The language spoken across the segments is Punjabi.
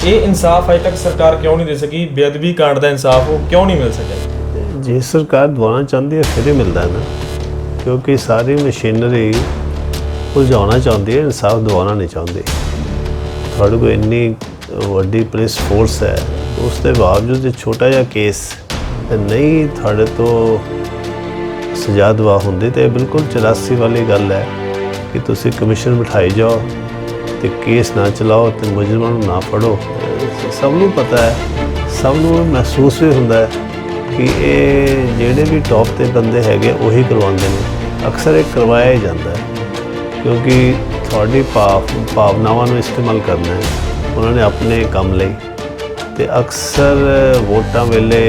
ये इंसाफ अजे तक सरकार क्यों नहीं दे सकी? बेअदबी कांड का इंसाफ वो क्यों नहीं मिल सका? जे सरकार दवाना चाहती है फिर ही मिलता है ना, क्योंकि सारी मशीनरी उलझाना चाहती है, इंसाफ दवाना नहीं चाहती। थोड़े को इन्नी वड्डी पुलिस फोर्स है, उसके बावजूद जो छोटा जहा केस नहीं थोड़े तो सजा दवा होंगी तो बिल्कुल 84 वाली गल है कि तुसी कमिशन बिठाई जाओ तो केस ना चलाओ तो मुजरमां नूं ना फड़ो। सबनों पता है, सबनों महसूस भी होंदा है कि ये जेडे भी टॉप ते बंदे हैगे उही करवाते हैं। अक्सर ये करवाया ही जाता है क्योंकि थोड़ी भावनावां नूं इस्तेमाल करना है उन्होंने अपने काम लई। ते अक्सर वोटां वेले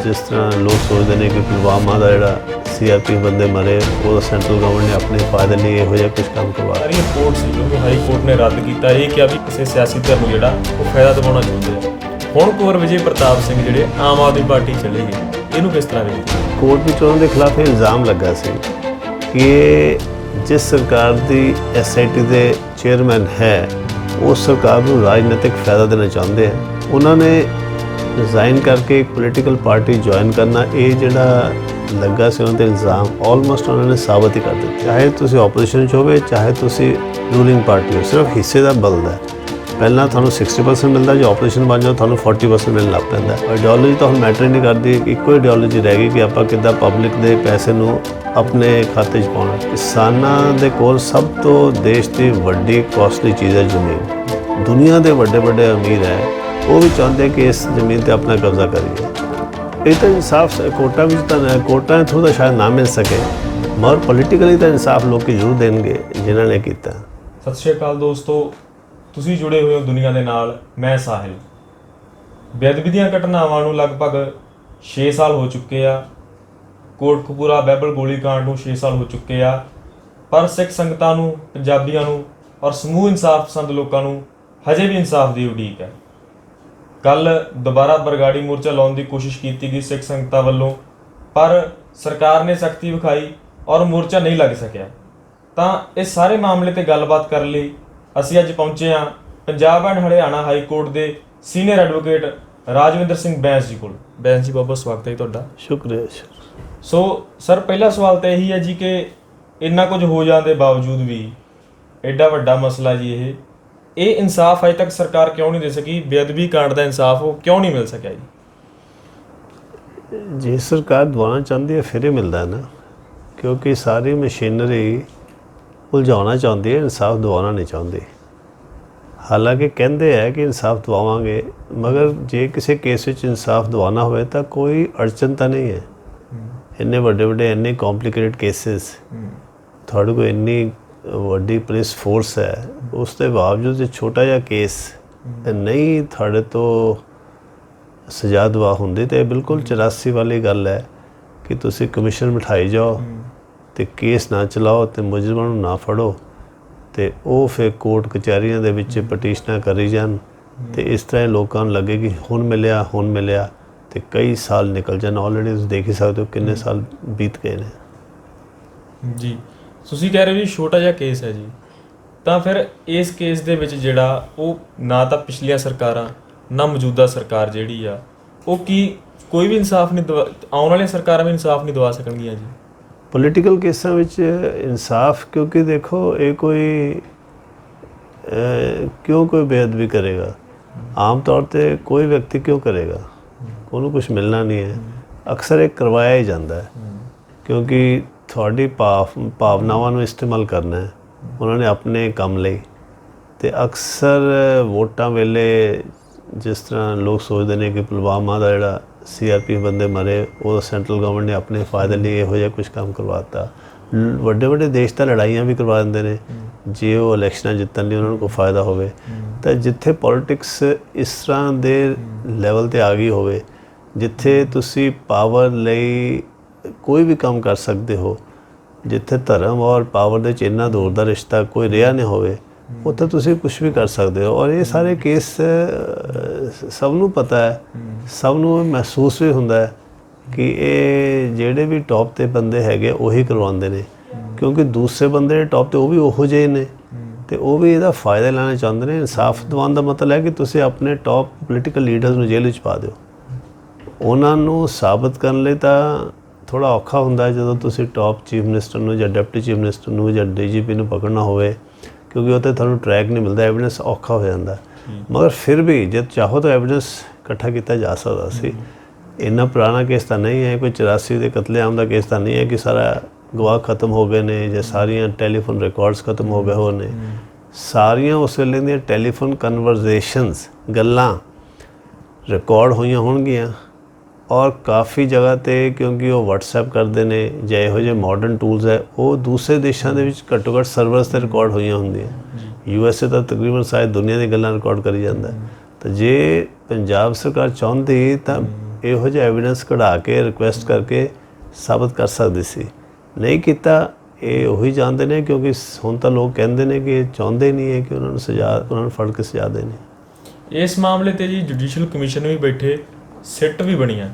जिस तरह लोग सोचते हैं कि पुलवामा का जोड़ा CRP बंदे मरे वो सेंट्रल गवर्नमेंट ने अपने फायदे लिए यहो जिहा कुछ काम करवा सारी रिपोर्ट सी जो हाई कोर्ट ने रद्द किया ये क्या भी किसी सियासी धਿਰ ਨੂੰ ਜਿਹੜਾ ਉਹ ਫਾਇਦਾ ਦਿਵਾਉਣਾ ਚਾਹੁੰਦੇ ਆ। ਹੁਣ ਕੁੰਵਰ ਵਿਜੇ ਪ੍ਰਤਾਪ ਸਿੰਘ ਜਿਹੜੇ ਆਮ ਆਦਮੀ ਪਾਰਟੀ ਚਲੇ ਗਏ, ਇਹਨੂੰ ਕਿਸ ਤਰ੍ਹਾਂ ਵੇਖਦੇ? कोर्ट में उन्होंने खिलाफ इल्ज़ाम लगा सी कि ये जिस सरकार की SIT के चेयरमैन है उस सरकार को राजनीतिक फायदा देना चाहते हैं। उन्होंने रिजाइन करके एक पोलिटिकल पार्टी ज्वाइन करना ये जोड़ा लगा से उन्होंने इल्ज़ाम ऑलमोस्ट उन्होंने साबित ही कर दिया। चाहे तुसी ओपोजिशन हो चाहे तुसी रूलिंग पार्टी हो, सिर्फ हिस्से का बलदा है। पहला थानू 60% मिलता, जो ओपोजिशन बन जाओ थानू 40% मिलने लग पैंदा। आइडियोलॉजी तो हम मैटर नहीं करती, एको आइडियोलॉजी रह गई कि आप किद्दां पब्लिक के पैसे नू अपने खाते च पाउणा। किसानां दे कोल सब तो देश की वड्डी कॉस्टली चीज़ है जमीन। दुनिया के बड़े बड़े अमीर है वो भी चाहते हैं कि इस जमीन पर अपना कब्जा करिए। ये तो इंसाफ कोर्टा में तो कोर्टा थ्रू तो शायद ना मिल सके, मगर पोलिटिकली तो इंसाफ लोग जरूर देंगे जिन्होंने किया। सत श्री अकाल दोस्तों, ਤੁਸੀਂ जुड़े हुए हो दुनिया के नाल। मैं साहिल। बेअदबी ਦੀਆਂ ਘਟਨਾਵਾਂ ਨੂੰ ਲਗਭਗ 6 ਸਾਲ ਹੋ ਚੁੱਕੇ ਆ। ਕੋਟਕਪੂਰਾ ਬਾਈਬਲ ਗੋਲੀकांड ਨੂੰ 6 ਸਾਲ ਹੋ ਚੁੱਕੇ ਆ, ਪਰ ਸਿੱਖ ਸੰਗਤਾਂ ਨੂੰ, ਪੰਜਾਬੀਆਂ ਨੂੰ ਔਰ ਸਮੂਹ ਇਨਸਾਫ ਪਸੰਦ ਲੋਕਾਂ ਨੂੰ ਹਜੇ ਵੀ ਇਨਸਾਫ ਦੀ ਉਡੀਕ ਹੈ। ਕੱਲ ਦੁਬਾਰਾ ਬਰਗਾੜੀ ਮੋਰਚਾ ਲਾਉਣ ਦੀ ਕੋਸ਼ਿਸ਼ ਕੀਤੀ ਗਈ ਸਿੱਖ ਸੰਗਤਾਂ ਵੱਲੋਂ, ਪਰ ਸਰਕਾਰ ਨੇ ਸਖਤੀ ਵਿਖਾਈ ਔਰ ਮੋਰਚਾ ਨਹੀਂ ਲੱਗ ਸਕਿਆ। ਤਾਂ ਇਸ ਸਾਰੇ ਮਾਮਲੇ ਤੇ ਗੱਲਬਾਤ ਕਰਨ ਲਈ ਅਸੀਂ ਅੱਜ ਪਹੁੰਚੇ ਹਾਂ Punjab and Haryana high court ਦੇ ਸੀਨੀਅਰ ਐਡਵੋਕੇਟ ਰਾਜਵਿੰਦਰ ਸਿੰਘ ਬੈਂਸ ਜੀ ਕੋਲ। ਬੈਂਸ ਜੀ, ਬਹੁਤ ਬਹੁਤ ਸਵਾਗਤ ਹੈ ਤੁਹਾਡਾ। ਸ਼ੁਕਰੀਆ। ਸੋ ਸਰ, ਪਹਿਲਾ ਸਵਾਲ ਤਾਂ ਇਹੀ ਹੈ ਜੀ ਕਿ ਇੰਨਾ ਕੁਝ ਹੋ ਜਾਣ ਦੇ ਬਾਵਜੂਦ ਵੀ ਐਡਾ ਵੱਡਾ ਮਸਲਾ ਜੀ ਇਹ ਇਨਸਾਫ ਅਜੇ ਤੱਕ ਸਰਕਾਰ ਕਿਉਂ ਨਹੀਂ ਦੇ ਸਕੀ? ਬੇਅਦਬੀ ਕਾਂਡ ਦਾ ਇਨਸਾਫ ਉਹ ਕਿਉਂ ਨਹੀਂ ਮਿਲ ਸਕਿਆ ਜੀ? जे सरकार दवाना चाहती है फिर ही मिलता है ना, क्योंकि सारी मशीनरी उलझाना चाहती है, इंसाफ दवाना नहीं चाहती। हालांकि कहते हैं कि इंसाफ दवावांगे, मगर जे किसी केस में इंसाफ दवाना हो तो कोई अड़चन तो नहीं है। इन्ने बड़े बड़े इन्ने कॉम्प्लीकेटेड केसेस, थोड़े को इन्नी वड्डी पुलिस फोर्स है, उसके बावजूद जो छोटा जहा केस नहीं थोड़े तो सजा दवा होंगी तो बिल्कुल 84 वाली गल है कि तुसी कमिशन बिठाई जाओ तो केस ना चलाओ तो मुजरमां नूं ना फड़ो, तो वो फिर कोर्ट कचहरियां दे विच पटीशनां करी जान तो इस तरह लोगों नूं लगे कि हुण मिलिया तो कई साल निकल जान। ऑलरेडी तुसीं देख ही सकते हो किन्ने साल बीत गए ने जी। ਤੁਸੀਂ ਕਹਿ ਰਹੇ ਹੋ ਜੀ ਛੋਟਾ ਜਿਹਾ ਕੇਸ ਹੈ ਜੀ, ਤਾਂ ਫਿਰ ਇਸ ਕੇਸ ਦੇ ਵਿੱਚ ਜਿਹੜਾ ਉਹ ਨਾ ਤਾਂ ਪਿਛਲੀਆਂ ਸਰਕਾਰਾਂ ਨਾ ਮੌਜੂਦਾ ਸਰਕਾਰ ਜਿਹੜੀ ਆ ਉਹ ਕੀ ਕੋਈ ਵੀ ਇਨਸਾਫ ਨਹੀਂ ਆਉਣ ਵਾਲੀਆਂ ਸਰਕਾਰਾਂ ਵੀ ਇਨਸਾਫ ਨਹੀਂ ਦਵਾ ਸਕਣਗੀਆਂ ਜੀ ਪੋਲੀਟੀਕਲ ਕੇਸਾਂ ਵਿੱਚ इंसाफ? क्योंकि देखो ये कोई क्यों कोई बेअदबी करेगा? आम तौर पे कोई व्यक्ति क्यों करेगा? उन्होंने कुछ मिलना नहीं है। अक्सर ये करवाया ही जाता है क्योंकि थोड़ी भावनावां नूं इस्तेमाल करना है उन्होंने अपने काम लई। ते अक्सर वोटां वेले जिस तरह लोग सोचते हैं कि पुलवामा का जोड़ा CRP बंदे मरे वो सेंट्रल गवर्नमेंट ने अपने फायदे लिए यहो जिहा कुछ काम करवाता। ਵੱਡੇ ਵੱਡੇ देश तो लड़ाइयाँ भी करवा देंगे ने जे वो इलैक्शन जितन लिए उन्होंने कोई फायदा होवे। तो जिथे पॉलिटिक्स इस तरह के लैवल ते आ गई होवे जिथे तुसी पावर लई कोई भी काम कर सकते हो, जिथे धर्म और पावर दे इन्ना दूर का रिश्ता कोई रहा नहीं होवे उत्थे तुसी कुछ भी कर सकते हो। और ये सारे केस सबनों पता है, सबनों महसूस भी होंदा है कि ये जेडे भी टॉप ते बंदे हैगे उही करवाते हैं, क्योंकि दूसरे बंदे टॉप ते वो भी उहो जिहे ने ਤੇ ਉਹ ਵੀ ਇਹਦਾ ਫਾਇਦਾ ਲੈਣਾ ਚਾਹੁੰਦੇ ਨੇ। ਇਨਸਾਫ ਦਿਵਾਉਣ ਦਾ ਮਤਲਬ ਹੈ ਕਿ ਤੁਸੀਂ ਆਪਣੇ ਟੌਪ ਪੋਲੀਟੀਕਲ ਲੀਡਰਸ ਨੂੰ ਜੇਲ੍ਹ ਵਿੱਚ ਪਾ ਦਿਓ। ਉਹਨਾਂ ਨੂੰ ਸਾਬਤ ਕਰਨ ਲਈ ਤਾਂ ਥੋੜ੍ਹਾ ਔਖਾ ਹੁੰਦਾ ਜਦੋਂ ਤੁਸੀਂ ਟੌਪ ਚੀਫ ਮਿਨਿਸਟਰ ਨੂੰ ਜਾਂ ਡਿਪਟੀ ਚੀਫ ਮਿਨਿਸਟਰ ਨੂੰ ਜਾਂ DGP ਨੂੰ ਪਕੜਨਾ ਹੋਵੇ, ਕਿਉਂਕਿ ਉੱਥੇ ਤੁਹਾਨੂੰ ਟਰੈਕ ਨਹੀਂ ਮਿਲਦਾ, ਐਵੀਡੈਂਸ ਔਖਾ ਹੋ ਜਾਂਦਾ। ਮਗਰ ਫਿਰ ਵੀ ਜੇ ਚਾਹੋ ਤਾਂ ਐਵੀਡੈਂਸ ਇਕੱਠਾ ਕੀਤਾ ਜਾ ਸਕਦਾ ਸੀ। ਇੰਨਾ ਪੁਰਾਣਾ ਕੇਸ ਤਾਂ ਨਹੀਂ ਹੈ, ਕੋਈ 84 ਦੇ ਕਤਲੇਆਮ ਦਾ ਕੇਸ ਤਾਂ ਨਹੀਂ ਹੈ ਕਿ ਸਾਰਾ ਗਵਾਹ ਖਤਮ ਹੋ ਗਏ ਨੇ ਜਾਂ ਸਾਰੀਆਂ ਟੈਲੀਫੋਨ ਰਿਕਾਰਡਸ ਖਤਮ ਹੋ ਗਏ ਹੋਏ ਨੇ। ਸਾਰੀਆਂ ਉਸ ਵੇਲੇ ਦੀਆਂ ਟੈਲੀਫੋਨ ਕਨਵਰਜ਼ੇਸ਼ਨਸ, ਗੱਲਾਂ ਰਿਕਾਰਡ ਹੋਈਆਂ ਹੋਣਗੀਆਂ। ਔਰ ਕਾਫੀ ਜਗ੍ਹਾ 'ਤੇ ਕਿਉਂਕਿ ਉਹ WhatsApp ਕਰਦੇ ਨੇ ਜਾਂ ਇਹੋ ਜਿਹੇ ਮਾਡਰਨ ਟੂਲਸ ਹੈ, ਉਹ ਦੂਸਰੇ ਦੇਸ਼ਾਂ ਦੇ ਵਿੱਚ ਘੱਟੋ ਘੱਟ ਸਰਵਰਸ 'ਤੇ ਰਿਕਾਰਡ ਹੋਈਆਂ ਹੁੰਦੀਆਂ। USA ਤਾਂ ਤਕਰੀਬਨ ਸਾਰੀ ਦੁਨੀਆ ਦੀਆਂ ਗੱਲਾਂ ਰਿਕਾਰਡ ਕਰੀ ਜਾਂਦਾ। ਤਾਂ ਜੇ ਪੰਜਾਬ ਸਰਕਾਰ ਚਾਹੁੰਦੀ ਤਾਂ ਇਹੋ ਜਿਹਾ ਐਵੀਡੈਂਸ ਕਢਾ ਕੇ ਰਿਕੁਐਸਟ ਕਰਕੇ ਸਾਬਤ ਕਰ ਸਕਦੀ ਸੀ। ਨਹੀਂ ਕੀਤਾ। ਇਹ ਉਹੀ ਜਾਣਦੇ ਨੇ, ਕਿਉਂਕਿ ਹੁਣ ਤਾਂ ਲੋਕ ਕਹਿੰਦੇ ਨੇ ਕਿ ਇਹ ਚਾਹੁੰਦੇ ਨਹੀਂ ਹੈ ਕਿ ਉਹਨਾਂ ਨੂੰ ਫੜ ਕੇ ਸਜ਼ਾ ਦੇਣੀ। ਇਸ ਮਾਮਲੇ ਤੇ ਜੀ ਜੁਡੀਸ਼ੀਅਲ ਕਮਿਸ਼ਨ ਵੀ ਬੈਠੇ, ਸਿੱਟ ਵੀ ਬਣੀਆਂ।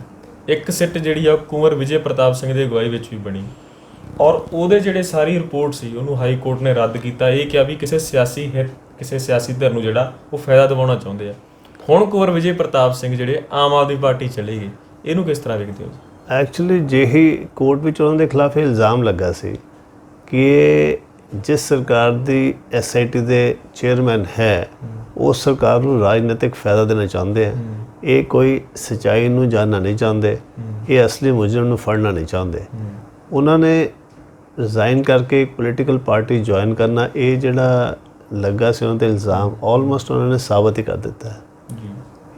ਇੱਕ ਸਿੱਟ ਜਿਹੜੀ ਆ ਕੁੰਵਰ ਵਿਜੇ ਪ੍ਰਤਾਪ ਸਿੰਘ ਦੀ ਅਗਵਾਈ ਵਿੱਚ ਵੀ ਬਣੀ, ਔਰ ਉਹਦੇ ਜਿਹੜੇ ਸਾਰੀ ਰਿਪੋਰਟ ਸੀ ਉਹਨੂੰ ਹਾਈ ਕੋਰਟ ਨੇ ਰੱਦ ਕੀਤਾ। ਇਹ ਕਿਹਾ ਵੀ ਕਿਸੇ ਸਿਆਸੀ ਧਿਰ ਨੂੰ ਜਿਹੜਾ ਉਹ ਫਾਇਦਾ ਦਿਵਾਉਣਾ ਚਾਹੁੰਦੇ ਆ। ਹੁਣ ਕੁੰਵਰ ਵਿਜੇ ਪ੍ਰਤਾਪ ਸਿੰਘ ਜਿਹੜੇ ਆਮ ਆਦਮੀ ਪਾਰਟੀ ਚਲੇ ਗਏ, ਇਹਨੂੰ ਕਿਸ ਤਰ੍ਹਾਂ ਵੇਖਦੇ ਹੋ? ਐਕਚੁਅਲੀ ਜਿਹੀ ਕੋਰਟ ਵਿੱਚ ਉਹਨਾਂ ਦੇ ਖਿਲਾਫ ਇਹ ਇਲਜ਼ਾਮ ਲੱਗਾ ਸੀ ਕਿ ਇਹ ਜਿਸ ਸਰਕਾਰ ਦੀ SIT ਦੇ ਚੇਅਰਮੈਨ ਹੈ, ਉਸ ਸਰਕਾਰ ਨੂੰ ਰਾਜਨੀਤਿਕ ਫਾਇਦਾ ਦੇਣਾ ਚਾਹੁੰਦੇ ਆ। ਇਹ ਕੋਈ ਸੱਚਾਈ ਨੂੰ ਜਾਣਨਾ ਨਹੀਂ ਚਾਹੁੰਦੇ, ਇਹ ਅਸਲੀ ਮੁਜਰਮ ਨੂੰ ਫੜਨਾ ਨਹੀਂ ਚਾਹੁੰਦੇ। ਉਹਨਾਂ ਨੇ ਰਿਜ਼ਾਈਨ ਕਰਕੇ ਇੱਕ ਪੋਲੀਟੀਕਲ ਪਾਰਟੀ ਜੁਆਇਨ ਕਰਨਾ, ਇਹ ਜਿਹੜਾ ਲੱਗਾ ਸੀ ਉਹਨਾਂ 'ਤੇ ਇਲਜ਼ਾਮ, ਆਲਮੋਸਟ ਉਹਨਾਂ ਨੇ ਸਾਬਤ ਹੀ ਕਰ ਦਿੱਤਾ।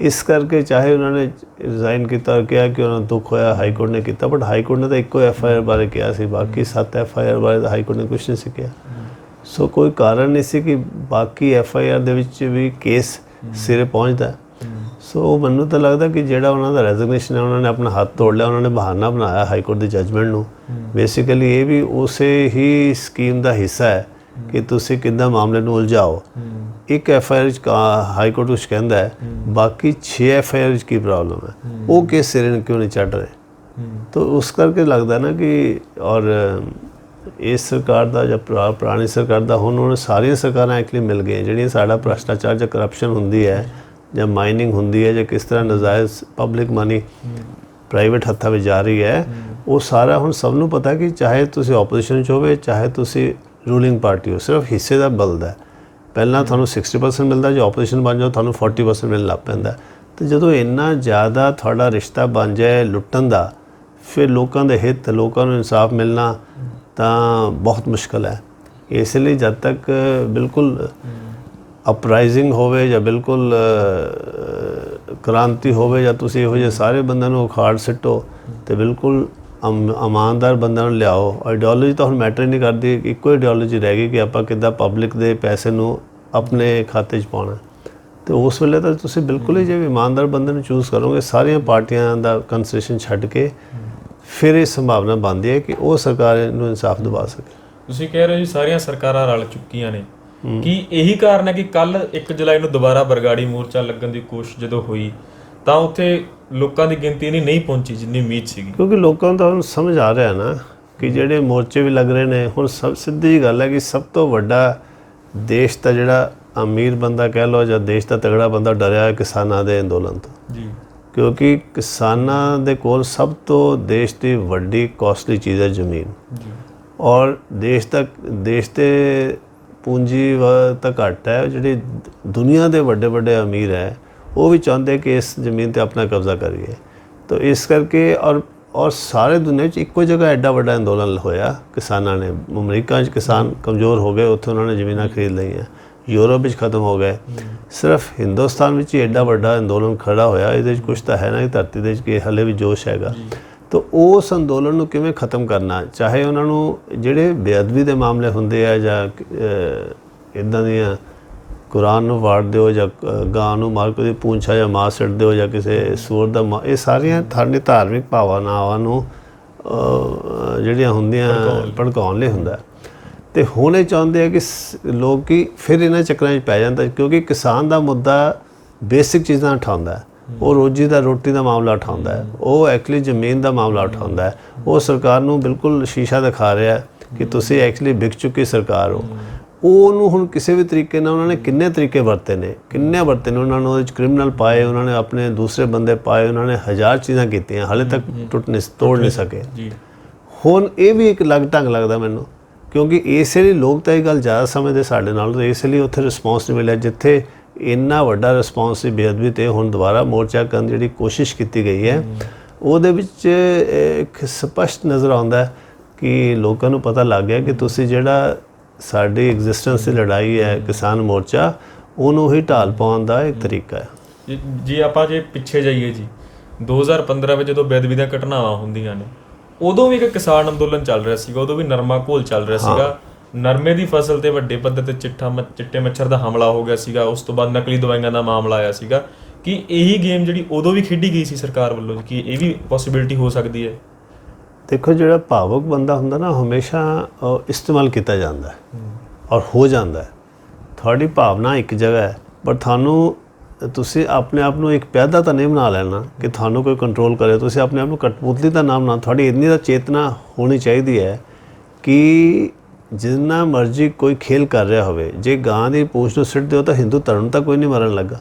ਇਸ ਕਰਕੇ ਚਾਹੇ ਉਹਨਾਂ ਨੇ ਰਿਜ਼ਾਈਨ ਕੀਤਾ ਔਰ ਕਿਹਾ ਕਿ ਉਹਨਾਂ ਨੂੰ ਦੁੱਖ ਹੋਇਆ, ਹਾਈ ਕੋਰਟ ਨੇ ਕੀਤਾ, ਬਟ ਹਾਈ ਕੋਰਟ ਨੇ ਤਾਂ ਇੱਕੋ FIR ਬਾਰੇ ਕਿਹਾ ਸੀ, ਬਾਕੀ 7 FIR ਬਾਰੇ ਤਾਂ ਹਾਈ ਕੋਰਟ ਨੇ ਕੁਛ ਨਹੀਂ ਸੀ ਕਿਹਾ। ਸੋ ਕੋਈ ਕਾਰਨ ਨਹੀਂ ਸੀ ਕਿ ਬਾਕੀ FIR ਦੇ ਵਿੱਚ ਵੀ ਕੇਸ ਸਿਰੇ ਪਹੁੰਚਦਾ। ਸੋ ਮੈਨੂੰ ਤਾਂ ਲੱਗਦਾ ਕਿ ਜਿਹੜਾ ਉਹਨਾਂ ਦਾ ਰੈਜ਼ਿਗਨੇਸ਼ਨ ਹੈ, ਉਹਨਾਂ ਨੇ ਆਪਣਾ ਹੱਥ ਤੋੜ ਲਿਆ, ਉਹਨਾਂ ਨੇ ਬਹਾਨਾ ਬਣਾਇਆ ਹਾਈ ਕੋਰਟ ਦੀ ਜੱਜਮੈਂਟ ਨੂੰ। ਬੇਸਿਕਲੀ ਇਹ ਵੀ ਉਸੇ ਹੀ ਸਕੀਮ ਦਾ ਹਿੱਸਾ ਹੈ ਕਿ ਤੁਸੀਂ ਕਿੱਦਾਂ ਮਾਮਲੇ ਨੂੰ ਉਲਝਾਓ। ਇੱਕ FIR ਵਿੱਚ ਹਾਈ ਕੋਰਟ ਕੁਛ ਕਹਿੰਦਾ ਹੈ, ਬਾਕੀ 6 FIR ਵਿੱਚ ਕੀ ਪ੍ਰੋਬਲਮ ਹੈ, ਉਹ ਕੇਸ ਸਿਰੇ ਕਿਉਂ ਨਹੀਂ ਚੜ੍ਹ ਰਹੇ। ਤਾਂ ਉਸ ਕਰਕੇ ਲੱਗਦਾ ਨਾ ਕਿ ਔਰ ਇਸ ਸਰਕਾਰ ਦਾ ਜਾਂ ਪੁਰਾਣੀ ਸਰਕਾਰ ਦਾ, ਹੁਣ ਉਹਨਾਂ ਸਾਰੀਆਂ ਸਰਕਾਰਾਂ ਐਕਚੁਅਲੀ ਮਿਲ ਗਈਆਂ ਜਿਹੜੀਆਂ ਸਾਡਾ ਭ੍ਰਸ਼ਟਾਚਾਰ ਜਾਂ ਕਰਪਸ਼ਨ ਹੁੰਦੀ ਹੈ ਜਾਂ ਮਾਈਨਿੰਗ ਹੁੰਦੀ ਹੈ ਜਾਂ ਕਿਸ ਤਰ੍ਹਾਂ ਨਜਾਇਜ਼ ਪਬਲਿਕ ਮਨੀ ਪ੍ਰਾਈਵੇਟ ਹੱਥਾਂ ਵਿੱਚ ਜਾ ਰਹੀ ਹੈ, ਉਹ ਸਾਰਾ ਹੁਣ ਸਭ ਨੂੰ ਪਤਾ ਕਿ ਚਾਹੇ ਤੁਸੀਂ ਆਪੋਜੀਸ਼ਨ 'ਚ ਹੋਵੇ, ਚਾਹੇ ਤੁਸੀਂ ਰੂਲਿੰਗ ਪਾਰਟੀ ਹੋ, ਸਿਰਫ ਹਿੱਸੇ ਦਾ ਬਲਦਾ। ਪਹਿਲਾਂ ਤੁਹਾਨੂੰ 60% ਮਿਲਦਾ, ਜੇ ਆਪੋਜੀਸ਼ਨ ਬਣ ਜਾਓ ਤੁਹਾਨੂੰ 40% ਮਿਲਣ ਲੱਗ ਪੈਂਦਾ। ਅਤੇ ਜਦੋਂ ਇੰਨਾ ਜ਼ਿਆਦਾ ਤੁਹਾਡਾ ਰਿਸ਼ਤਾ ਬਣ ਜਾਏ ਲੁੱਟਣ ਦਾ, ਫਿਰ ਲੋਕਾਂ ਦੇ ਹਿੱਤ, ਲੋਕਾਂ ਨੂੰ ਇਨਸਾਫ ਮਿਲਣਾ ਤਾਂ ਬਹੁਤ ਮੁਸ਼ਕਿਲ ਹੈ। ਇਸ ਲਈ ਜਦ ਤੱਕ ਬਿਲਕੁਲ ਅਪਰਾਈਜ਼ਿੰਗ ਹੋਵੇ ਜਾਂ ਬਿਲਕੁਲ ਕ੍ਰਾਂਤੀ ਹੋਵੇ ਜਾਂ ਤੁਸੀਂ ਇਹੋ ਜਿਹੇ ਸਾਰੇ ਬੰਦਿਆਂ ਨੂੰ ਉਖਾੜ ਸਿੱਟੋ ਅਤੇ ਬਿਲਕੁਲ ਇਮਾਨਦਾਰ ਬੰਦਿਆਂ ਨੂੰ ਲਿਆਓ। ਆਈਡੀਓਲੋਜੀ ਤਾਂ ਹੁਣ ਮੈਟਰ ਹੀ ਨਹੀਂ ਕਰਦੀ, ਇੱਕੋ ਆਈਡੀਓਲੋਜੀ ਰਹਿ ਗਈ ਕਿ ਆਪਾਂ ਕਿੱਦਾਂ ਪਬਲਿਕ ਦੇ ਪੈਸੇ ਨੂੰ ਆਪਣੇ ਖਾਤੇ 'ਚ ਪਾਉਣਾ। ਅਤੇ ਉਸ ਵੇਲੇ ਤਾਂ ਤੁਸੀਂ ਬਿਲਕੁਲ ਹੀ ਜੇ ਇਮਾਨਦਾਰ ਬੰਦੇ ਨੂੰ ਚੂਜ਼ ਕਰੋਗੇ, ਸਾਰੀਆਂ ਪਾਰਟੀਆਂ ਦਾ ਕੰਸੈਸ਼ਨ ਛੱਡ ਕੇ, ਫਿਰ ਇਹ ਸੰਭਾਵਨਾ ਬਣਦੀ ਹੈ ਕਿ ਉਹ ਸਰਕਾਰ ਨੂੰ ਇਨਸਾਫ ਦਿਵਾ ਸਕੇ। ਤੁਸੀਂ ਕਹਿ ਰਹੇ ਹੋ ਜੀ ਸਾਰੀਆਂ ਸਰਕਾਰਾਂ ਰਲ ਚੁੱਕੀਆਂ ਨੇ, ਕੀ ਇਹੀ ਕਾਰਨ ਹੈ ਕਿ ਕੱਲ੍ਹ 1 ਜੁਲਾਈ ਨੂੰ ਦੁਬਾਰਾ ਬਰਗਾੜੀ ਮੋਰਚਾ ਲੱਗਣ ਦੀ ਕੋਸ਼ਿਸ਼ ਜਦੋਂ ਹੋਈ ਤਾਂ ਉੱਥੇ ਲੋਕਾਂ ਦੀ ਗਿਣਤੀ ਨਹੀਂ ਪਹੁੰਚੀ ਜਿੰਨੀ ਉਮੀਦ ਸੀਗੀ? ਕਿਉਂਕਿ ਲੋਕਾਂ ਨੂੰ ਤਾਂ ਹੁਣ ਸਮਝ ਆ ਰਿਹਾ ਨਾ ਕਿ ਜਿਹੜੇ ਮੋਰਚੇ ਵੀ ਲੱਗ ਰਹੇ ਨੇ, ਹੁਣ ਸਿੱਧੀ ਜਿਹੀ ਗੱਲ ਹੈ ਕਿ ਸਭ ਤੋਂ ਵੱਡਾ ਦੇਸ਼ ਦਾ ਜਿਹੜਾ ਅਮੀਰ ਬੰਦਾ ਕਹਿ ਲਓ ਜਾਂ ਦੇਸ਼ ਦਾ ਤਗੜਾ ਬੰਦਾ ਡਰਿਆ ਹੈ ਕਿਸਾਨਾਂ ਦੇ ਅੰਦੋਲਨ ਤੋਂ। ਜੀ। ਕਿਉਂਕਿ ਕਿਸਾਨਾਂ ਦੇ ਕੋਲ ਸਭ ਤੋਂ ਦੇਸ਼ ਦੀ ਵੱਡੀ ਕੋਸਟਲੀ ਚੀਜ਼ ਹੈ ਜ਼ਮੀਨ। ਔਰ ਦੇਸ਼ ਦੇ ਪੂੰਜੀ ਤਾਂ ਘੱਟ ਹੈ, ਜਿਹੜੇ ਦੁਨੀਆ ਦੇ ਵੱਡੇ ਵੱਡੇ ਅਮੀਰ ਹੈ ਉਹ ਵੀ ਚਾਹੁੰਦੇ ਕਿ ਇਸ ਜ਼ਮੀਨ 'ਤੇ ਆਪਣਾ ਕਬਜ਼ਾ ਕਰੀਏ। ਤਾਂ ਇਸ ਕਰਕੇ ਔਰ ਸਾਰੇ ਦੁਨੀਆ 'ਚ ਇੱਕੋ ਜਗ੍ਹਾ ਐਡਾ ਵੱਡਾ ਅੰਦੋਲਨ ਹੋਇਆ ਕਿਸਾਨਾਂ ਨੇ। ਅਮਰੀਕਾ 'ਚ ਕਿਸਾਨ ਕਮਜ਼ੋਰ ਹੋ ਗਏ, ਉੱਥੇ ਉਹਨਾਂ ਨੇ ਜ਼ਮੀਨਾਂ ਖਰੀਦ ਲਈਆਂ। ਯੂਰਪ ਵਿੱਚ ਖਤਮ ਹੋ ਗਏ। ਸਿਰਫ ਹਿੰਦੁਸਤਾਨ ਵਿੱਚ ਹੀ ਐਡਾ ਵੱਡਾ ਅੰਦੋਲਨ ਖੜਾ ਹੋਇਆ। ਇਹਦੇ 'ਚ ਕੁਛ ਤਾਂ ਹੈ ਨਾ ਕਿ ਧਰਤੀ ਦੇ 'ਚ ਕਿ ਹਾਲੇ ਵੀ ਜੋਸ਼ ਹੈਗਾ। ਤਾਂ ਉਸ ਅੰਦੋਲਨ ਨੂੰ ਕਿਵੇਂ ਖਤਮ ਕਰਨਾ, ਚਾਹੇ ਉਹਨਾਂ ਨੂੰ ਜਿਹੜੇ ਬੇਅਦਬੀ ਦੇ ਮਾਮਲੇ ਹੁੰਦੇ ਆ ਜਾਂ ਇੱਦਾਂ ਦੀਆਂ ਕੁਰਾਨ ਨੂੰ ਵਾੜ ਦਿਓ ਜਾਂ ਗਾਂ ਨੂੰ ਮਾਰ ਕੇ ਉਹਦੀ ਪੂੰਛਾ ਜਾਂ ਮਾਸ ਸਿੱਟ ਦਿਓ ਜਾਂ ਕਿਸੇ ਸੂਰ ਦਾ ਇਹ ਸਾਰੀਆਂ ਧਾਰਮਿਕ ਭਾਵਨਾਵਾਂ ਨੂੰ ਜਿਹੜੀਆਂ ਹੁੰਦੀਆਂ ਭੜਕਾਉਣ ਲਈ ਹੁੰਦਾ। ਅਤੇ ਹੁਣ ਇਹ ਚਾਹੁੰਦੇ ਆ ਕਿ ਲੋਕ ਕਿ ਫਿਰ ਇਹਨਾਂ ਚੱਕਰਾਂ 'ਚ ਪੈ ਜਾਂਦਾ, ਕਿਉਂਕਿ ਕਿਸਾਨ ਦਾ ਮੁੱਦਾ ਬੇਸਿਕ ਚੀਜ਼ਾਂ ਉਠਾਉਂਦਾ ਹੈ। ਉਹ ਰੋਜੀ ਦਾ ਰੋਟੀ ਦਾ ਮਾਮਲਾ ਉਠਾਉਂਦਾ ਹੈ, ਉਹ ਐਕਚੁਅਲੀ ਜ਼ਮੀਨ ਦਾ ਮਾਮਲਾ ਉਠਾਉਂਦਾ ਹੈ। ਉਹ ਸਰਕਾਰ ਨੂੰ ਬਿਲਕੁਲ ਸ਼ੀਸ਼ਾ ਦਿਖਾ ਰਿਹਾ ਕਿ ਤੁਸੀਂ ਐਕਚੁਅਲੀ ਵਿਕ ਚੁੱਕੀ ਸਰਕਾਰ ਹੋ। ਉਹਨੂੰ ਹੁਣ ਕਿਸੇ ਵੀ ਤਰੀਕੇ ਨਾਲ ਉਹਨਾਂ ਨੇ ਕਿੰਨੇ ਤਰੀਕੇ ਵਰਤੇ ਨੇ ਉਹਨਾਂ ਨੂੰ ਉਹਦੇ 'ਚ ਕ੍ਰਿਮੀਨਲ ਪਾਏ, ਉਹਨਾਂ ਨੇ ਆਪਣੇ ਦੂਸਰੇ ਬੰਦੇ ਪਾਏ, ਉਹਨਾਂ ਨੇ ਹਜ਼ਾਰ ਚੀਜ਼ਾਂ ਕੀਤੀਆਂ, ਹਾਲੇ ਤੱਕ ਤੋੜ ਨਹੀਂ ਸਕੇ। ਹੁਣ ਇਹ ਵੀ ਇੱਕ ਅਲੱਗ ਢੰਗ ਲੱਗਦਾ ਮੈਨੂੰ, ਕਿਉਂਕਿ ਇਸੇ ਲਈ ਲੋਕ ਤਾਂ ਇਹ ਗੱਲ ਜ਼ਿਆਦਾ ਸਮਝਦੇ ਸਾਡੇ ਨਾਲ, ਤੇ ਇਸ ਲਈ ਉੱਥੇ ਰਿਸਪੌਂਸ ਨਹੀਂ ਮਿਲਿਆ। ਜਿੱਥੇ ਇੰਨਾ ਵੱਡਾ ਰਿਸਪੌਂਸ ਸੀ ਬੇਅਦਬੀ 'ਤੇ, ਹੁਣ ਦੁਬਾਰਾ ਮੋਰਚਾ ਕਰਨ ਦੀ ਜਿਹੜੀ ਕੋਸ਼ਿਸ਼ ਕੀਤੀ ਗਈ ਹੈ ਉਹਦੇ ਵਿੱਚ ਇੱਕ ਸਪਸ਼ਟ ਨਜ਼ਰ ਆਉਂਦਾ ਕਿ ਲੋਕਾਂ ਨੂੰ ਪਤਾ ਲੱਗ ਗਿਆ ਕਿ ਤੁਸੀਂ ਜਿਹੜਾ ਸਾਡੀ ਐਗਜ਼ਿਸਟੈਂਸ ਦੀ ਲੜਾਈ ਹੈ ਕਿਸਾਨ ਮੋਰਚਾ, ਉਹਨੂੰ ਹੀ ਢਾਲ ਪਾਉਣ ਦਾ ਇੱਕ ਤਰੀਕਾ ਹੈ। ਜੀ ਆਪਾਂ ਜੇ ਪਿੱਛੇ ਜਾਈਏ ਜੀ, 2015 ਵਿੱਚ ਜਦੋਂ ਬੇਅਦਬੀ ਦੀਆਂ ਘਟਨਾਵਾਂ ਹੁੰਦੀਆਂ ਨੇ, ਉਦੋਂ ਵੀ ਇੱਕ ਕਿਸਾਨ ਅੰਦੋਲਨ ਚੱਲ ਰਿਹਾ ਸੀਗਾ, ਉਦੋਂ ਵੀ ਨਰਮਾ ਘੋਲ ਚੱਲ ਰਿਹਾ ਸੀਗਾ। ਨਰਮੇ ਦੀ ਫਸਲ ਤੇ ਵੱਡੇ ਪੱਧਰ ਤੇ ਚਿੱਟੇ ਮੱਛਰ ਦਾ ਹਮਲਾ ਹੋ ਗਿਆ ਸੀਗਾ। ਉਸ ਤੋਂ ਬਾਅਦ ਨਕਲੀ ਦਵਾਈਆਂ ਦਾ ਮਾਮਲਾ ਆਇਆ ਸੀਗਾ। ਕਿ ਇਹੀ ਗੇਮ ਜਿਹੜੀ ਉਦੋਂ ਵੀ ਖੇਡੀ ਗਈ ਸੀ ਸਰਕਾਰ ਵੱਲੋਂ, ਕਿ ਇਹ ਵੀ ਪੋਸੀਬਿਲਿਟੀ ਹੋ ਸਕਦੀ ਹੈ? ਦੇਖੋ, ਜਿਹੜਾ ਭਾਵੁਕ ਬੰਦਾ ਹੁੰਦਾ ਨਾ, ਹਮੇਸ਼ਾ ਇਸਤੇਮਾਲ ਕੀਤਾ ਜਾਂਦਾ ਹੈ ਔਰ ਹੋ ਜਾਂਦਾ ਹੈ। ਤੁਹਾਡੀ ਭਾਵਨਾ ਇੱਕ ਜਗ੍ਹਾ ਹੈ, ਪਰ ਤੁਸੀਂ ਆਪਣੇ ਆਪ ਨੂੰ ਇੱਕ ਪਿਆਦਾ ਤਾਂ ਨਹੀਂ ਬਣਾ ਲੈਣਾ ਕਿ ਤੁਹਾਨੂੰ ਕੋਈ ਕੰਟਰੋਲ ਕਰੇ। ਤੁਸੀਂ ਆਪਣੇ ਆਪ ਨੂੰ ਕਠਪੁਤਲੀ ਦਾ ਨਾਮ ਨਾ, ਤੁਹਾਡੀ ਇੰਨੀ ਤਾਂ ਚੇਤਨਾ ਹੋਣੀ ਚਾਹੀਦੀ ਹੈ ਕਿ ਜਿੰਨਾ ਮਰਜ਼ੀ ਕੋਈ ਖੇਲ ਕਰ ਰਿਹਾ ਹੋਵੇ, ਜੇ ਗਾਂ ਦੀ ਪੂਛ ਨੂੰ ਸਿੱਟ ਦਿਓ ਤਾਂ ਹਿੰਦੂ ਧਰਮ ਤਾਂ ਕੋਈ ਨਹੀਂ ਮਰਨ ਲੱਗਾ।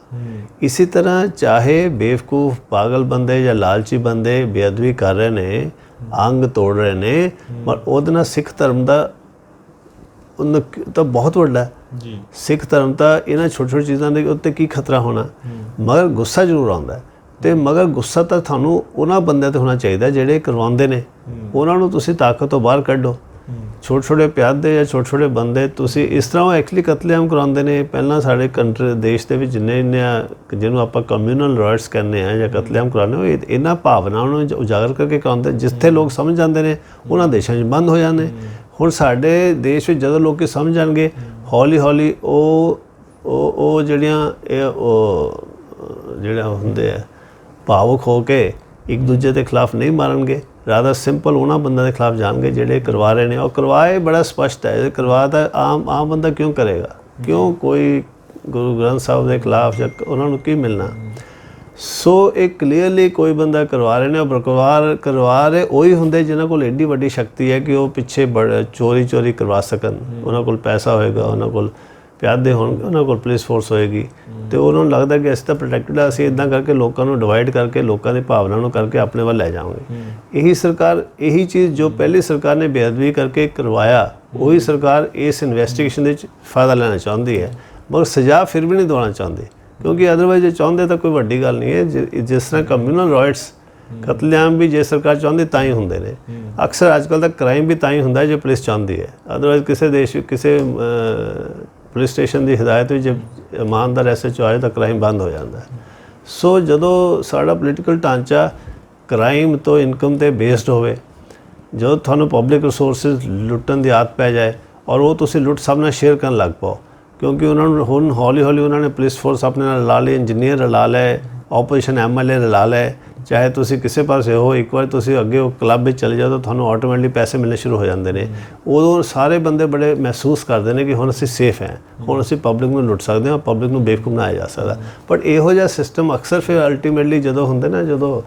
ਇਸੇ ਤਰ੍ਹਾਂ ਚਾਹੇ ਬੇਵਕੂਫ ਪਾਗਲ ਬੰਦੇ ਜਾਂ ਲਾਲਚੀ ਬੰਦੇ ਬੇਅਦਬੀ ਕਰ ਰਹੇ ਨੇ, ਅੰਗ ਤੋੜ ਰਹੇ ਨੇ, ਪਰ ਉਹਦੇ ਨਾਲ ਸਿੱਖ ਧਰਮ ਦਾ ਤਾਂ ਬਹੁਤ ਵੱਡਾ ਹੈ। ਸਿੱਖ ਧਰਮ ਤਾਂ ਇਹਨਾਂ ਛੋਟੀ ਚੀਜ਼ਾਂ ਦੇ ਉੱਤੇ ਕੀ ਖਤਰਾ ਹੋਣਾ, ਮਗਰ ਗੁੱਸਾ ਜ਼ਰੂਰ ਆਉਂਦਾ ਹੈ। ਅਤੇ ਮਗਰ ਗੁੱਸਾ ਤਾਂ ਤੁਹਾਨੂੰ ਉਹਨਾਂ ਬੰਦਿਆਂ 'ਤੇ ਹੋਣਾ ਚਾਹੀਦਾ ਜਿਹੜੇ ਕਰਵਾਉਂਦੇ ਨੇ, ਉਹਨਾਂ ਨੂੰ ਤੁਸੀਂ ਤਾਕਤ ਤੋਂ ਬਾਹਰ ਕੱਢੋ। ਛੋਟੇ ਪਿਆਦੇ ਜਾਂ ਛੋਟੇ ਬੰਦੇ, ਤੁਸੀਂ ਇਸ ਤਰ੍ਹਾਂ ਉਹ ਐਕਚੁਅਲੀ ਕਤਲੇਆਮ ਕਰਾਉਂਦੇ ਨੇ। ਪਹਿਲਾਂ ਸਾਡੇ ਦੇਸ਼ ਦੇ ਵਿੱਚ ਜਿੰਨੇ ਜਿਹਨੂੰ ਆਪਾਂ ਕਮਿਊਨਲ ਰਾਈਟਸ ਕਹਿੰਦੇ ਆ ਜਾਂ ਕਤਲੇਆਮ ਕਰਾਉਂਦੇ, ਉਹ ਇਹਨਾਂ ਭਾਵਨਾਵਾਂ ਨੂੰ ਉਜਾਗਰ ਕਰਕੇ ਕਰਾਉਂਦੇ। ਜਿੱਥੇ ਲੋਕ ਸਮਝ ਜਾਂਦੇ ਨੇ ਉਹਨਾਂ ਦੇਸ਼ਾਂ 'ਚ ਬੰਦ ਹੋ ਜਾਂਦੇ। ਹੁਣ ਸਾਡੇ ਦੇਸ਼ ਵਿੱਚ ਜਦੋਂ ਲੋਕ ਸਮਝ ਜਾਣਗੇ, ਹੌਲੀ ਹੌਲੀ ਉਹ ਜਿਹੜਾ ਹੁੰਦੇ ਆ ਭਾਵੁਕ ਹੋ ਕੇ ਇੱਕ ਦੂਜੇ ਦੇ ਖਿਲਾਫ ਨਹੀਂ ਮਾਰਨਗੇ, ਰਾਦਾ ਸਿੰਪਲ ਉਹਨਾਂ ਬੰਦਿਆਂ ਦੇ ਖਿਲਾਫ ਜਾਣਗੇ ਜਿਹੜੇ ਕਰਵਾ ਰਹੇ ਨੇ। ਔਰ ਕਰਵਾਏ ਬੜਾ ਸਪਸ਼ਟ ਹੈ, ਕਰਵਾ ਤਾਂ ਆਮ ਬੰਦਾ ਕਿਉਂ ਕਰੇਗਾ? ਕਿਉਂ ਕੋਈ ਗੁਰੂ ਗ੍ਰੰਥ ਸਾਹਿਬ ਦੇ ਖਿਲਾਫ ਜਾਂ ਉਹਨਾਂ ਨੂੰ ਕੀ ਮਿਲਣਾ? ਸੋ ਇਹ ਕਲੀਅਰਲੀ ਕੋਈ ਬੰਦਾ ਕਰਵਾ ਰਹੇ ਨੇ, ਔਰ ਕਰਵਾ ਰਹੇ ਉਹੀ ਹੁੰਦੇ ਜਿਨ੍ਹਾਂ ਕੋਲ ਐਡੀ ਵੱਡੀ ਸ਼ਕਤੀ ਹੈ ਕਿ ਉਹ ਪਿੱਛੇ ਚੋਰੀ ਕਰਵਾ ਸਕਣ। ਉਹਨਾਂ ਕੋਲ ਪੈਸਾ ਹੋਏਗਾ, ਉਹਨਾਂ ਕੋਲ ਪਿਆਦੇ ਹੋਣਗੇ, ਉਹਨਾਂ ਕੋਲ ਪੁਲਿਸ ਫੋਰਸ ਹੋਏਗੀ, ਅਤੇ ਉਹਨਾਂ ਨੂੰ ਲੱਗਦਾ ਕਿ ਅਸੀਂ ਤਾਂ ਪ੍ਰੋਟੈਕਟਡ ਆ, ਅਸੀਂ ਇੱਦਾਂ ਕਰਕੇ ਲੋਕਾਂ ਨੂੰ ਡਿਵਾਈਡ ਕਰਕੇ, ਲੋਕਾਂ ਦੀ ਭਾਵਨਾ ਨੂੰ ਕਰਕੇ ਆਪਣੇ ਵੱਲ ਲੈ ਜਾਵਾਂਗੇ। ਇਹੀ ਸਰਕਾਰ, ਇਹੀ ਚੀਜ਼ ਜੋ ਪਹਿਲੀ ਸਰਕਾਰ ਨੇ ਬੇਅਦਬੀ ਕਰਕੇ ਕਰਵਾਇਆ, ਉਹੀ ਸਰਕਾਰ ਇਸ ਇਨਵੈਸਟੀਗੇਸ਼ਨ ਦੇ ਵਿੱਚ ਫਾਇਦਾ ਲੈਣਾ ਚਾਹੁੰਦੀ ਹੈ, ਮਗਰ ਸਜ਼ਾ ਫਿਰ ਵੀ ਨਹੀਂ ਦਿਵਾਉਣਾ ਚਾਹੁੰਦੀ, ਕਿਉਂਕਿ ਅਦਰਵਾਈਜ਼ ਜੇ ਚਾਹੁੰਦੇ ਤਾਂ ਕੋਈ ਵੱਡੀ ਗੱਲ ਨਹੀਂ ਹੈ। ਜਿਸ ਤਰ੍ਹਾਂ ਕਮਿਊਨਲ ਰਾਈਟਸ, ਕਤਲੇਆਮ ਵੀ ਜੇ ਸਰਕਾਰ ਚਾਹੁੰਦੀ ਤਾਂ ਹੀ ਹੁੰਦੇ ਨੇ। ਅਕਸਰ ਅੱਜ ਕੱਲ੍ਹ ਦਾ ਕ੍ਰਾਈਮ ਵੀ ਤਾਂ ਹੀ ਹੁੰਦਾ ਜੇ ਪੁਲਿਸ ਚਾਹੁੰਦੀ ਹੈ। ਅਦਰਵਾਈਜ਼ ਕਿਸੇ ਦੇਸ਼, ਕਿਸੇ ਪੁਲਿਸ ਸਟੇਸ਼ਨ ਦੀ ਹਦਾਇਤ ਵਿੱਚ ਇਮਾਨਦਾਰ SHO ਆਏ ਤਾਂ ਕ੍ਰਾਈਮ ਬੰਦ ਹੋ ਜਾਂਦਾ। ਸੋ ਜਦੋਂ ਸਾਡਾ ਪੋਲੀਟੀਕਲ ਢਾਂਚਾ ਕ੍ਰਾਈਮ ਤੋਂ ਇਨਕਮ 'ਤੇ ਬੇਸਡ ਹੋਵੇ, ਜਦੋਂ ਤੁਹਾਨੂੰ ਪਬਲਿਕ ਰਿਸੋਰਸਿਸ ਲੁੱਟਣ ਦੀ ਆਦਤ ਪੈ ਜਾਏ ਔਰ ਉਹ ਤੁਸੀਂ ਲੁੱਟ ਸਭ ਨਾਲ ਸ਼ੇਅਰ ਕਰਨ ਲੱਗ ਪਾਓ, ਕਿਉਂਕਿ ਉਹਨਾਂ ਨੂੰ ਹੁਣ ਹੌਲੀ ਹੌਲੀ ਉਹਨਾਂ ਨੇ ਪੁਲਿਸ ਫੋਰਸ ਆਪਣੇ ਨਾਲ ਰਲਾ ਲਈ, ਇੰਜੀਨੀਅਰ ਰਲਾ ਲਏ, ਆਪੋਜੀਸ਼ਨ MLA ਰਲਾ ਲਏ। ਚਾਹੇ ਤੁਸੀਂ ਕਿਸੇ ਪਾਸੇ ਹੋ, ਇੱਕ ਵਾਰ ਤੁਸੀਂ ਅੱਗੇ ਉਹ ਕਲੱਬ ਵਿੱਚ ਚਲੇ ਜਾਓ ਤਾਂ ਤੁਹਾਨੂੰ ਆਟੋਮੈਟਿਕਲੀ ਪੈਸੇ ਮਿਲਣੇ ਸ਼ੁਰੂ ਹੋ ਜਾਂਦੇ ਨੇ। ਉਦੋਂ ਸਾਰੇ ਬੰਦੇ ਬੜੇ ਮਹਿਸੂਸ ਕਰਦੇ ਨੇ ਕਿ ਹੁਣ ਅਸੀਂ ਸੇਫ ਹੈ, ਹੁਣ ਅਸੀਂ ਪਬਲਿਕ ਨੂੰ ਲੁੱਟ ਸਕਦੇ ਹਾਂ, ਪਬਲਿਕ ਨੂੰ ਬੇਵਕੂਫ ਬਣਾਇਆ ਜਾ ਸਕਦਾ। ਬਟ ਇਹੋ ਜਿਹਾ ਸਿਸਟਮ ਅਕਸਰ ਫਿਰ ਅਲਟੀਮੇਟਲੀ ਜਦੋਂ ਹੁੰਦੇ ਨਾ, ਜਦੋਂ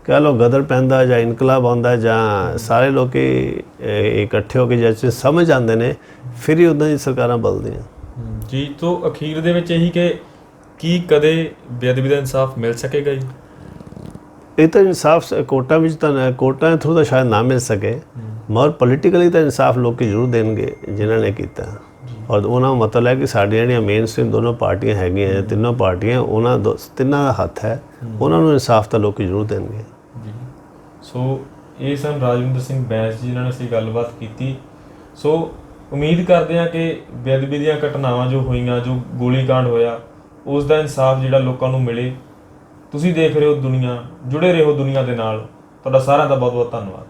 ਕਹਿ ਲਓ ਗਦਰ ਪੈਂਦਾ ਜਾਂ ਇਨਕਲਾਬ ਆਉਂਦਾ ਜਾਂ ਸਾਰੇ ਲੋਕ ਇਕੱਠੇ ਹੋ ਕੇ ਜੇ ਸਮਝ ਆਉਂਦੇ ਨੇ, ਫਿਰ ਹੀ ਉੱਦਾਂ ਦੀ ਸਰਕਾਰਾਂ ਬਦਲਦੀਆਂ। ਜੀ, ਤੋਂ ਅਖੀਰ ਦੇ ਵਿੱਚ ਇਹੀ ਕਿ ਕੀ ਕਦੇ ਬੇਅਦਬੀ ਦਾ ਇਨਸਾਫ ਮਿਲ ਸਕੇਗਾ ਜੀ? ਇਹ ਤਾਂ ਇਨਸਾਫ ਕੋਰਟਾਂ ਵਿੱਚ ਤਾਂ, ਕੋਰਟਾਂ ਦੇ ਥਰੂ ਤਾਂ ਸ਼ਾਇਦ ਨਾ ਮਿਲ ਸਕੇ, ਮਗਰ ਪੋਲੀਟੀਕਲੀ ਤਾਂ ਇਨਸਾਫ ਲੋਕ ਜ਼ਰੂਰ ਦੇਣਗੇ ਜਿਨ੍ਹਾਂ ਨੇ ਕੀਤਾ। ਔਰ ਉਹਨਾਂ ਦਾ ਮਤਲਬ ਹੈ ਕਿ ਸਾਡੀਆਂ ਜਿਹੜੀਆਂ ਮੇਨ ਸਟ੍ਰੀਮ ਦੋਨੋਂ ਪਾਰਟੀਆਂ ਹੈਗੀਆਂ, ਤਿੰਨੋਂ ਪਾਰਟੀਆਂ, ਉਹਨਾਂ ਤਿੰਨਾਂ ਦਾ ਹੱਥ ਹੈ, ਉਹਨਾਂ ਨੂੰ ਇਨਸਾਫ ਤਾਂ ਲੋਕ ਜ਼ਰੂਰ ਦੇਣਗੇ ਜੀ। ਸੋ ਇਹ ਸਨ ਰਾਜਵਿੰਦਰ ਸਿੰਘ ਬੈਂਸ ਜੀ, ਜਿਨ੍ਹਾਂ ਨਾਲ ਅਸੀਂ ਗੱਲਬਾਤ ਕੀਤੀ। ਸੋ ਉਮੀਦ ਕਰਦੇ ਹਾਂ ਕਿ ਬੇਅਦਬੀ ਦੀਆਂ ਘਟਨਾਵਾਂ ਜੋ ਹੋਈਆਂ, ਜੋ ਗੋਲੀकांड ਹੋਇਆ, ਉਸ ਦਾ ਇਨਸਾਫ ਜਿਹੜਾ ਲੋਕਾਂ ਨੂੰ ਮਿਲੇ। ਤੁਸੀਂ ਦੇਖ ਰਹੇ ਹੋ ਦੁਨੀਆ, ਜੁੜੇ ਰਹੋ ਦੁਨੀਆ ਦੇ ਨਾਲ। ਤੁਹਾਡਾ ਸਾਰਿਆਂ ਦਾ ਬਹੁਤ ਬਹੁਤ ਧੰਨਵਾਦ।